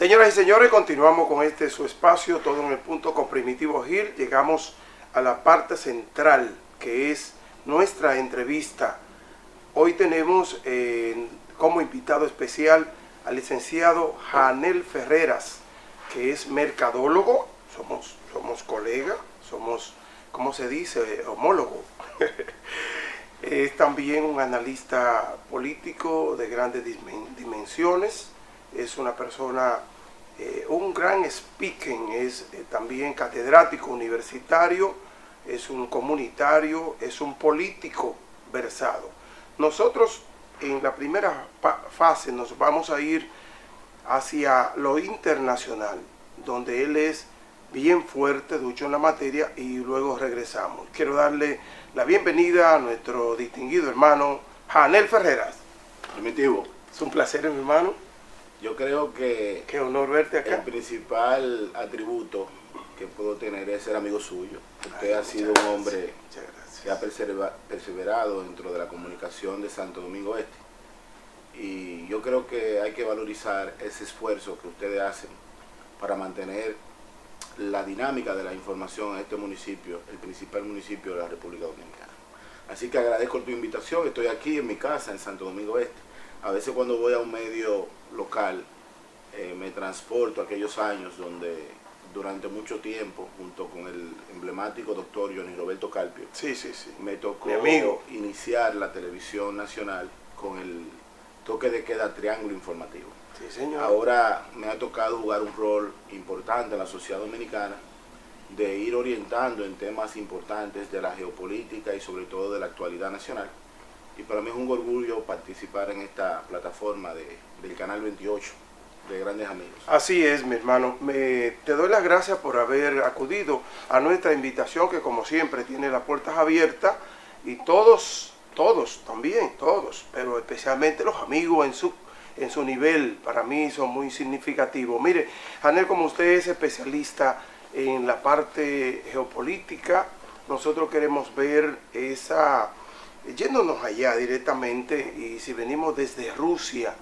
Señoras y señores, continuamos con este su espacio, todo en el punto con Primitivo Gil. Llegamos a la parte central, que es nuestra entrevista. Hoy tenemos como invitado especial al licenciado Janel Ferreras, que es mercadólogo, somos colegas, somos, ¿cómo se dice?, homólogo. Es también un analista político de grandes dimensiones, es una persona, un gran speaker, es también catedrático universitario, es un comunitario, es un político versado. Nosotros en la primera fase nos vamos a ir hacia lo internacional, donde él es bien fuerte, ducho en la materia, y luego regresamos. Quiero darle la bienvenida a nuestro distinguido hermano Janel Ferreras. Primitivo. Es un placer, mi hermano. Yo creo que qué honor verte acá. El principal atributo que puedo tener es ser amigo suyo. Usted ha sido un hombre que ha perseverado dentro de la comunicación de Santo Domingo Este. Y yo creo que hay que valorizar ese esfuerzo que ustedes hacen para mantener la dinámica de la información en este municipio, el principal municipio de la República Dominicana. Así que agradezco tu invitación. Estoy aquí en mi casa en Santo Domingo Este. A veces cuando voy a un medio local me transporto a aquellos años donde durante mucho tiempo, junto con el emblemático doctor Johnny Roberto Carpio, me tocó iniciar la televisión nacional con el toque de queda Triángulo Informativo. Sí, señor. Ahora me ha tocado jugar un rol importante en la sociedad dominicana, de ir orientando en temas importantes de la geopolítica y sobre todo de la actualidad nacional. Y para mí es un orgullo participar en esta plataforma del Canal 28, de Grandes Amigos. Así es, mi hermano. Te doy las gracias por haber acudido a nuestra invitación, que como siempre tiene las puertas abiertas, y todos también, pero especialmente los amigos en su nivel, para mí son muy significativos. Mire, Janel, como usted es especialista en la parte geopolítica, nosotros queremos ver yéndonos allá directamente, y si venimos desde Rusia,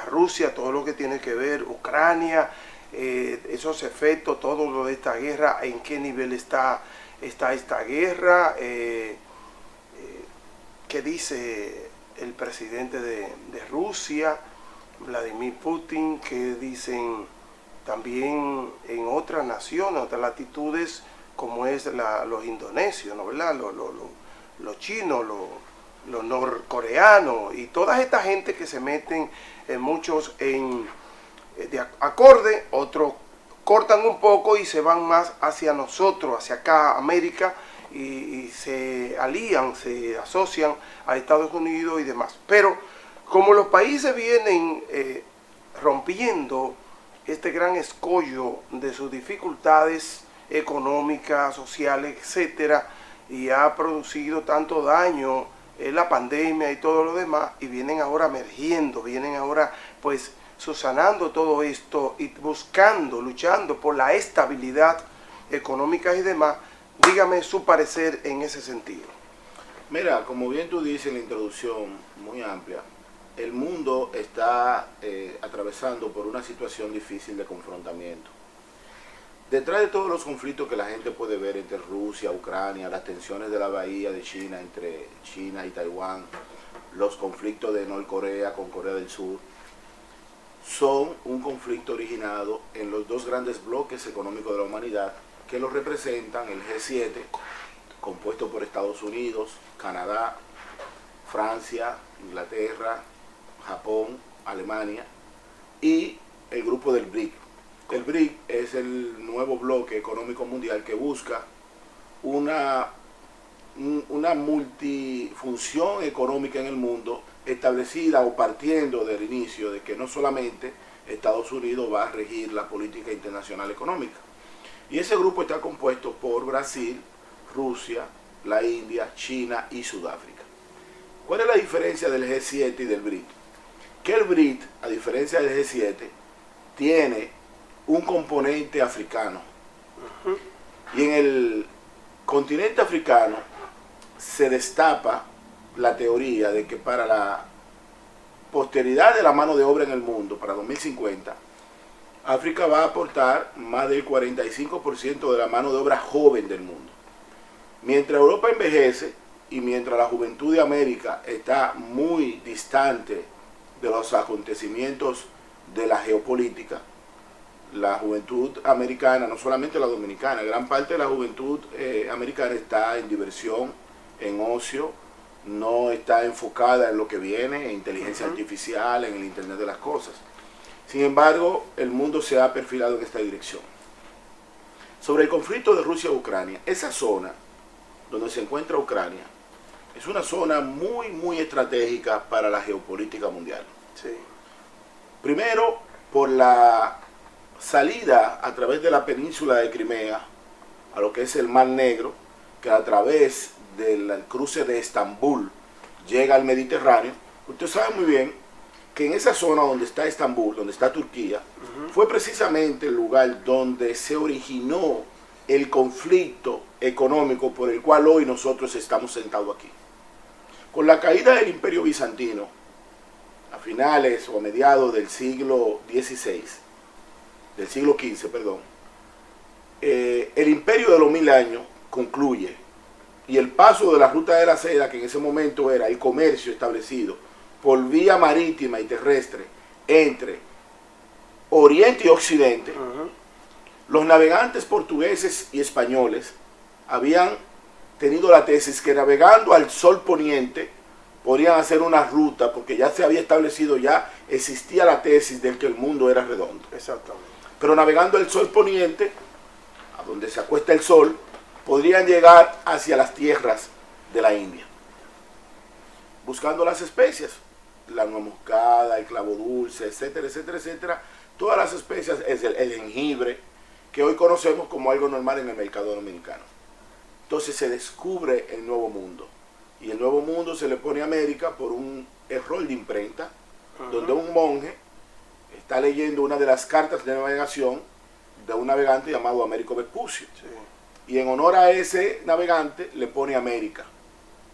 Rusia, todo lo que tiene que ver, Ucrania, esos efectos, todo lo de esta guerra, en qué nivel está esta guerra, qué dice el presidente de Rusia, Vladimir Putin, qué dicen también en otras naciones, otras latitudes, como es los indonesios, ¿no? ¿Verdad? Los chinos, los norcoreanos y toda esta gente que se meten muchos de acorde, otros cortan un poco y se van más hacia nosotros, hacia acá, América, y se alían, se asocian a Estados Unidos y demás. Pero como los países vienen rompiendo este gran escollo de sus dificultades económicas, sociales, etcétera, y ha producido tanto daño la pandemia y todo lo demás, y vienen ahora emergiendo, vienen ahora pues subsanando todo esto y buscando, luchando por la estabilidad económica y demás. Dígame su parecer en ese sentido. Mira, como bien tú dices en la introducción muy amplia, el mundo está atravesando por una situación difícil de confrontamiento. Detrás de todos los conflictos que la gente puede ver entre Rusia, Ucrania, las tensiones de la bahía de China entre China y Taiwán, los conflictos de Norcorea con Corea del Sur, son un conflicto originado en los dos grandes bloques económicos de la humanidad que los representan: el G7, compuesto por Estados Unidos, Canadá, Francia, Inglaterra, Japón, Alemania, y el grupo del BRIC. El BRIC es el nuevo bloque económico mundial que busca una multifunción económica en el mundo, establecida o partiendo del inicio de que no solamente Estados Unidos va a regir la política internacional económica. Y ese grupo está compuesto por Brasil, Rusia, la India, China y Sudáfrica. ¿Cuál es la diferencia del G7 y del BRIC? Que el BRIC, a diferencia del G7, tiene un componente africano. Y en el continente africano se destapa la teoría de que para la posteridad de la mano de obra en el mundo, para 2050, África va a aportar más del 45% de la mano de obra joven del mundo. Mientras Europa envejece y mientras la juventud de América está muy distante de los acontecimientos de la geopolítica, la juventud americana, no solamente la dominicana, gran parte de la juventud americana está en diversión, en ocio, no está enfocada en lo que viene, en inteligencia artificial, en el Internet de las cosas. Sin embargo, el mundo se ha perfilado en esta dirección. Sobre el conflicto de Rusia-Ucrania, esa zona donde se encuentra Ucrania es una zona muy estratégica para la geopolítica mundial. Sí. Primero, por la salida a través de la península de Crimea a lo que es el Mar Negro, que a través del cruce de Estambul llega al Mediterráneo. Usted sabe muy bien que en esa zona donde está Estambul, donde está Turquía, fue precisamente el lugar donde se originó el conflicto económico por el cual hoy nosotros estamos sentados aquí. Con la caída del Imperio Bizantino, a finales o a mediados del siglo XVI, del siglo XV, perdón, el imperio de los 1000 años concluye y el paso de la ruta de la seda, que en ese momento era el comercio establecido por vía marítima y terrestre entre Oriente y Occidente, los navegantes portugueses y españoles habían tenido la tesis que navegando al sol poniente podrían hacer una ruta, porque ya se había establecido, ya existía la tesis de que el mundo era redondo. Exactamente. Pero navegando el sol poniente, a donde se acuesta el sol, podrían llegar hacia las tierras de la India, buscando las especias, la nuez moscada, el clavo dulce, etcétera, etcétera, etcétera, todas las especias, el jengibre, que hoy conocemos como algo normal en el mercado dominicano. Entonces se descubre el Nuevo Mundo, y el Nuevo Mundo se le pone a América por un error de imprenta, donde un monje está leyendo una de las cartas de navegación de un navegante llamado Américo Vespucio. Sí. Y en honor a ese navegante le pone América.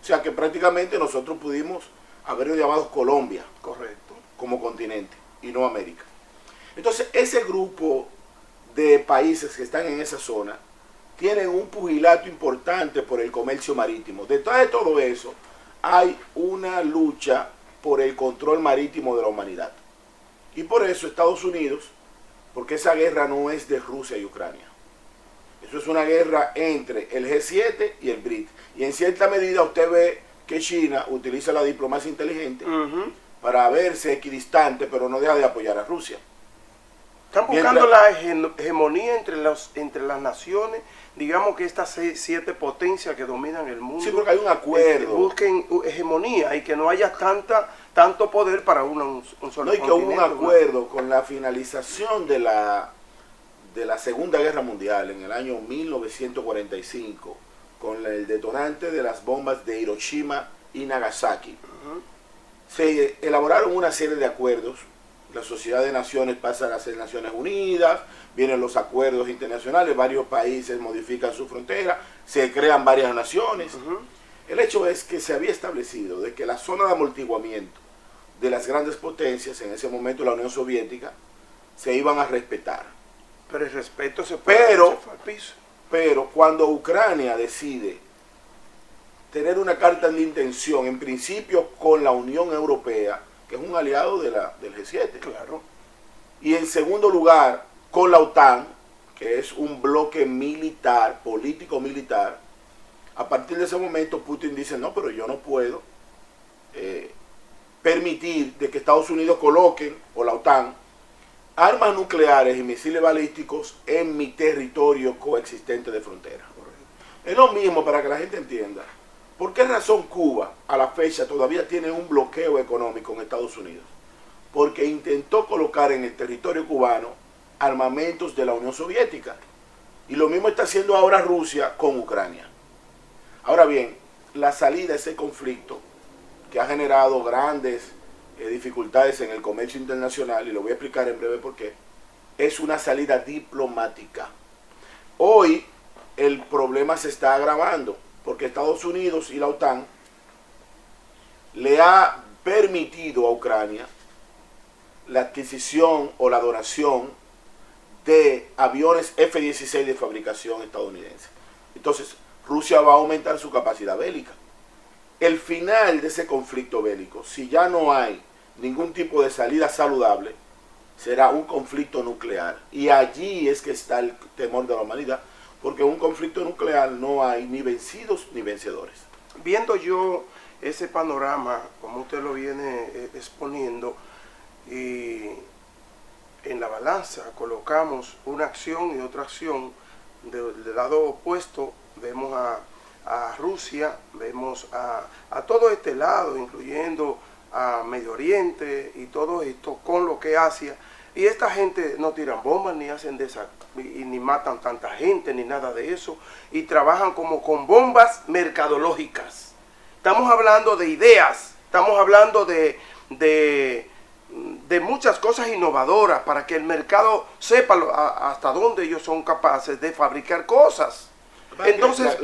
O sea que prácticamente nosotros pudimos haberlo llamado Colombia. Correcto. Como continente y no América. Entonces ese grupo de países que están en esa zona tienen un pugilato importante por el comercio marítimo. Detrás de todo eso hay una lucha por el control marítimo de la humanidad. Y por eso Estados Unidos, porque esa guerra no es de Rusia y Ucrania. Eso es una guerra entre el G7 y el BRIC. Y en cierta medida usted ve que China utiliza la diplomacia inteligente para verse equidistante, pero no deja de apoyar a Rusia. Están buscando la hegemonía entre las naciones, digamos que estas 7 potencias que dominan el mundo. Sí, porque hay un acuerdo. Busquen hegemonía y que no haya tanto poder para un solo continente. No, y que hubo un acuerdo con la finalización de la Segunda Guerra Mundial en el año 1945, con el detonante de las bombas de Hiroshima y Nagasaki. Se elaboraron una serie de acuerdos. La Sociedad de Naciones pasa a ser Naciones Unidas, vienen los acuerdos internacionales, varios países modifican su frontera, se crean varias naciones. El hecho es que se había establecido de que la zona de amortiguamiento de las grandes potencias, en ese momento la Unión Soviética, se iban a respetar. Pero el respeto se fue al piso. Pero cuando Ucrania decide tener una carta de intención, en principio con la Unión Europea, que es un aliado del G7. Claro. Y en segundo lugar, con la OTAN, que es un bloque militar, político-militar, a partir de ese momento Putin dice, no, pero yo no puedo permitir de que Estados Unidos coloquen, o la OTAN, armas nucleares y misiles balísticos en mi territorio coexistente de frontera. Es lo mismo para que la gente entienda. ¿Por qué razón Cuba a la fecha todavía tiene un bloqueo económico en Estados Unidos? Porque intentó colocar en el territorio cubano armamentos de la Unión Soviética. Y lo mismo está haciendo ahora Rusia con Ucrania. Ahora bien, la salida a ese conflicto, que ha generado grandes dificultades en el comercio internacional, y lo voy a explicar en breve por qué, es una salida diplomática. Hoy el problema se está agravando, porque Estados Unidos y la OTAN le ha permitido a Ucrania la adquisición o la donación de aviones F-16 de fabricación estadounidense. Entonces, Rusia va a aumentar su capacidad bélica. El final de ese conflicto bélico, si ya no hay ningún tipo de salida saludable, será un conflicto nuclear. Y allí es que está el temor de la humanidad, porque en un conflicto nuclear no hay ni vencidos ni vencedores. Viendo yo ese panorama, como usted lo viene exponiendo, y en la balanza colocamos una acción y otra acción, del lado opuesto vemos a Rusia, vemos a todo este lado, incluyendo a Medio Oriente y todo esto, con lo que Asia, y esta gente no tiran bombas, ni hacen ni matan tanta gente, ni nada de eso, y trabajan como con bombas mercadológicas. Estamos hablando de ideas, estamos hablando de muchas cosas innovadoras para que el mercado sepa hasta dónde ellos son capaces de fabricar cosas. Entonces,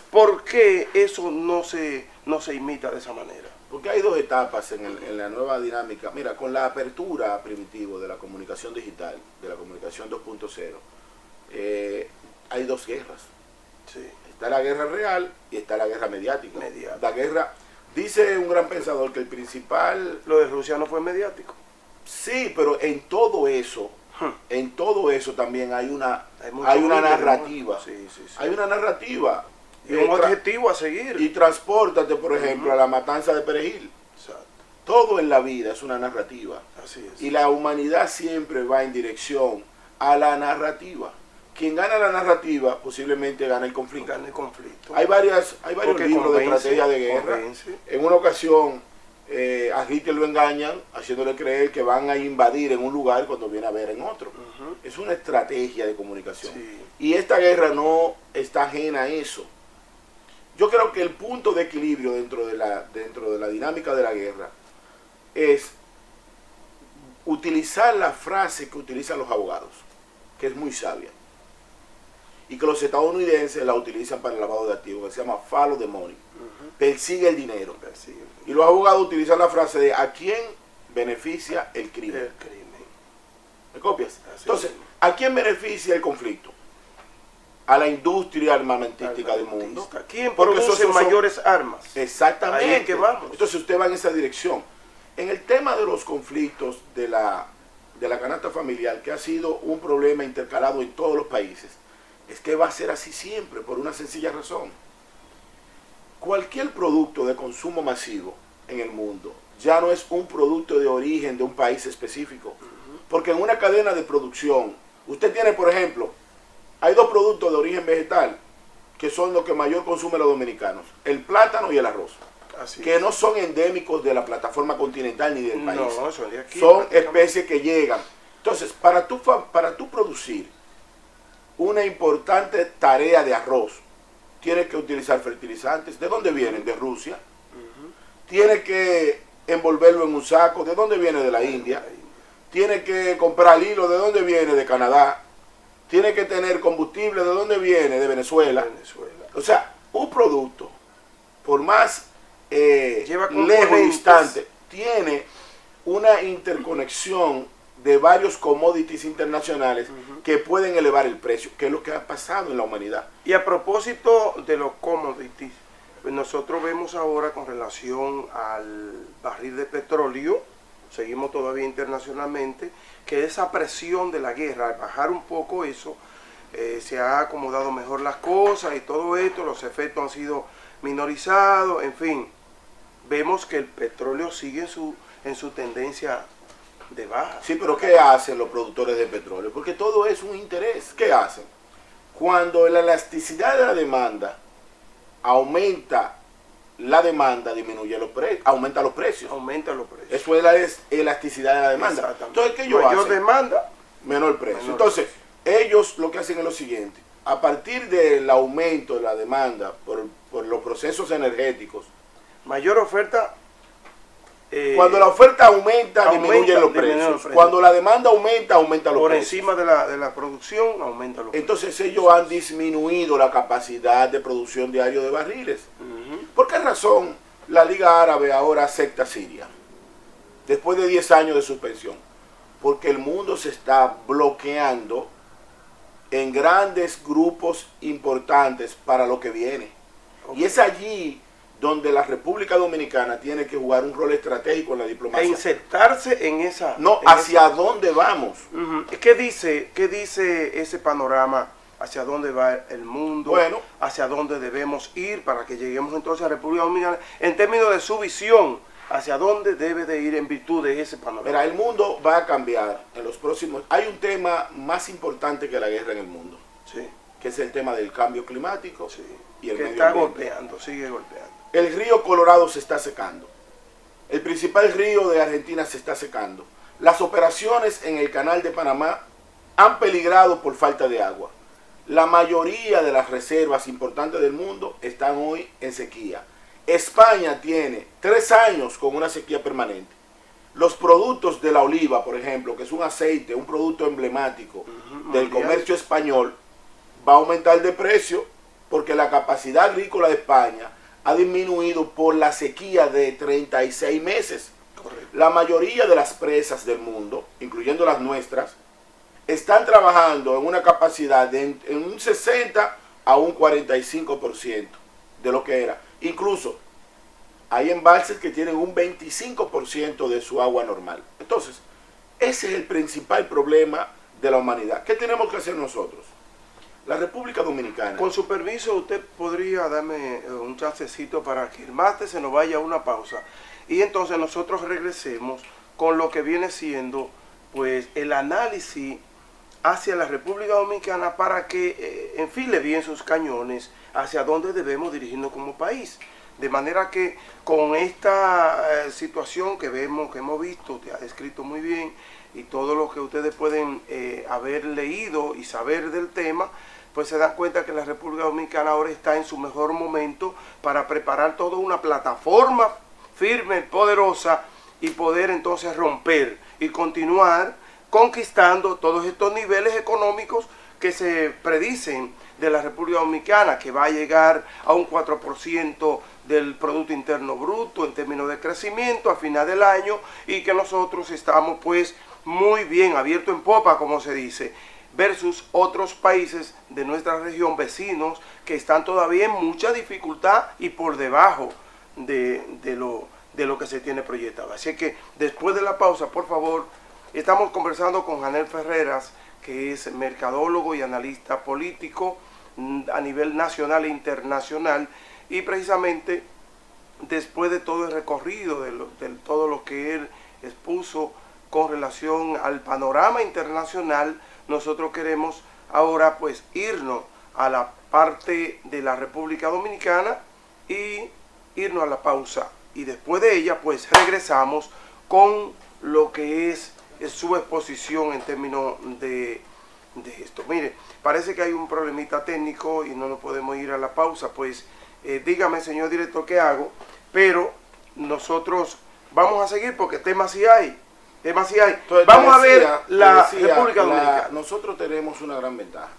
¿por qué eso no se imita de esa manera? Porque hay dos etapas en la nueva dinámica. Mira, con la apertura primitivo de la comunicación digital, de la comunicación 2.0, hay dos guerras. Sí. Está la guerra real y está la guerra mediática. La guerra, dice un gran pensador que el principal... Lo de Rusia no fue mediático. Sí, pero en todo eso también hay una narrativa. Sí. Hay una narrativa. Y un objetivo a seguir. Y transpórtate, por ejemplo, a la matanza de Perejil. Exacto. Todo en la vida es una narrativa. Así es. Y la humanidad siempre va en dirección a la narrativa. Quien gana la narrativa posiblemente gana el conflicto. Hay varios libros de estrategia de guerra. En una ocasión a Hitler lo engañan haciéndole creer que van a invadir en un lugar cuando viene a ver en otro. Es una estrategia de comunicación. Sí. Y esta guerra no está ajena a eso. Yo creo que el punto de equilibrio dentro de la dinámica de la guerra es utilizar la frase que utilizan los abogados, que es muy sabia, y que los estadounidenses la utilizan para el lavado de activos, que se llama follow the money. Persigue el dinero. Y los abogados utilizan la frase de ¿a quién beneficia el crimen? El crimen. ¿Me copias? Entonces, ¿a quién beneficia el conflicto? A la industria armamentística del mundo. ¿Quién produce mayores armas? Exactamente. Ahí es que vamos. Entonces usted va en esa dirección. En el tema de los conflictos de la canasta familiar, que ha sido un problema intercalado en todos los países, es que va a ser así siempre, por una sencilla razón. Cualquier producto de consumo masivo en el mundo ya no es un producto de origen de un país específico. Porque en una cadena de producción, usted tiene, por ejemplo, hay dos productos de origen vegetal que son los que mayor consumen los dominicanos, el plátano y el arroz. Que no son endémicos de la plataforma continental ni del país. No, son de aquí. Son especies que llegan. Entonces, para tú producir una importante tarea de arroz, tienes que utilizar fertilizantes. ¿De dónde vienen? De Rusia. Tienes que envolverlo en un saco. ¿De dónde viene? De la India. Tienes que comprar hilo. ¿De dónde viene? De Canadá. Tiene que tener combustible. ¿De dónde viene? De Venezuela. O sea, un producto, por más lejos y distante, tiene una interconexión de varios commodities internacionales que pueden elevar el precio, que es lo que ha pasado en la humanidad. Y a propósito de los commodities, pues nosotros vemos ahora con relación al barril de petróleo, seguimos todavía internacionalmente, que esa presión de la guerra, al bajar un poco eso, se ha acomodado mejor las cosas y todo esto, los efectos han sido minorizados, en fin, vemos que el petróleo sigue en su tendencia de baja. Sí, pero ¿qué hacen los productores de petróleo? Porque todo es un interés. ¿Qué hacen? Cuando la elasticidad de la demanda aumenta, la demanda disminuye los precios, aumenta los precios. Eso es la elasticidad de la demanda. Entonces, ¿qué ellos hacen? Mayor demanda, menor precio. Entonces, ellos lo que hacen es lo siguiente. A partir del aumento de la demanda por los procesos energéticos, mayor oferta. Cuando la oferta aumenta, disminuyen los precios. Cuando la demanda aumenta, aumenta los precios. Por encima de la producción, aumenta los precios. Entonces ellos han disminuido la capacidad de producción diaria de barriles. ¿Por qué razón la Liga Árabe ahora acepta Siria? Después de 10 años de suspensión. porque el mundo se está bloqueando en grandes grupos importantes para lo que viene. Okay. Y es allí donde la República Dominicana tiene que jugar un rol estratégico en la diplomacia. E insertarse en esa... No, ¿hacia dónde vamos? ¿Qué dice ese panorama? ¿Hacia dónde va el mundo? Bueno, ¿hacia dónde debemos ir para que lleguemos entonces a la República Dominicana? En términos de su visión, ¿hacia dónde debe de ir en virtud de ese panorama? Mira, el mundo va a cambiar en los próximos... Hay un tema más importante que la guerra en el mundo. Sí. Que es el tema del cambio climático. Sí. Y el que medio está ambiente. golpeando, sigue golpeando. El río Colorado se está secando. El principal río de Argentina se está secando. Las operaciones en el canal de Panamá han peligrado por falta de agua. La mayoría de las reservas importantes del mundo están hoy en sequía. España tiene 3 años con una sequía permanente. Los productos de la oliva, por ejemplo, que es un aceite, un producto emblemático del comercio español, va a aumentar de precio porque la capacidad agrícola de España ha disminuido por la sequía de 36 meses. Correcto. La mayoría de las presas del mundo, incluyendo las nuestras, están trabajando en una capacidad de en un 60 a un 45% de lo que era. Incluso hay embalses que tienen un 25% de su agua normal. Entonces, ese es el principal problema de la humanidad. ¿Qué tenemos que hacer nosotros? La República Dominicana. Con su permiso, usted podría darme un chancecito para que el mate se nos vaya a una pausa. Y entonces nosotros regresemos con lo que viene siendo pues el análisis hacia la República Dominicana para que enfile bien sus cañones hacia dónde debemos dirigirnos como país. De manera que con esta situación que vemos, que hemos visto, usted ha descrito muy bien, y todo lo que ustedes pueden haber leído y saber del tema, pues se dan cuenta que la República Dominicana ahora está en su mejor momento para preparar toda una plataforma firme, poderosa, y poder entonces romper y continuar conquistando todos estos niveles económicos que se predicen de la República Dominicana, que va a llegar a un 4% del Producto Interno Bruto en términos de crecimiento a final del año, y que nosotros estamos pues muy bien, abierto en popa, como se dice, versus otros países de nuestra región, vecinos, que están todavía en mucha dificultad y por debajo de lo que se tiene proyectado. Así que después de la pausa, por favor, estamos conversando con Janel Ferreras, que es mercadólogo y analista político a nivel nacional e internacional, y precisamente después de todo el recorrido, de todo lo que él expuso con relación al panorama internacional, nosotros queremos ahora pues irnos a la parte de la República Dominicana y irnos a la pausa, y después de ella pues regresamos con lo que es su exposición en términos de esto. Mire, parece que hay un problemita técnico y no nos podemos ir a la pausa, pues dígame, señor director, qué hago, pero nosotros vamos a seguir porque temas sí hay. Entonces, vamos a ver la República Dominicana. Nosotros tenemos una gran ventaja.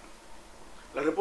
La República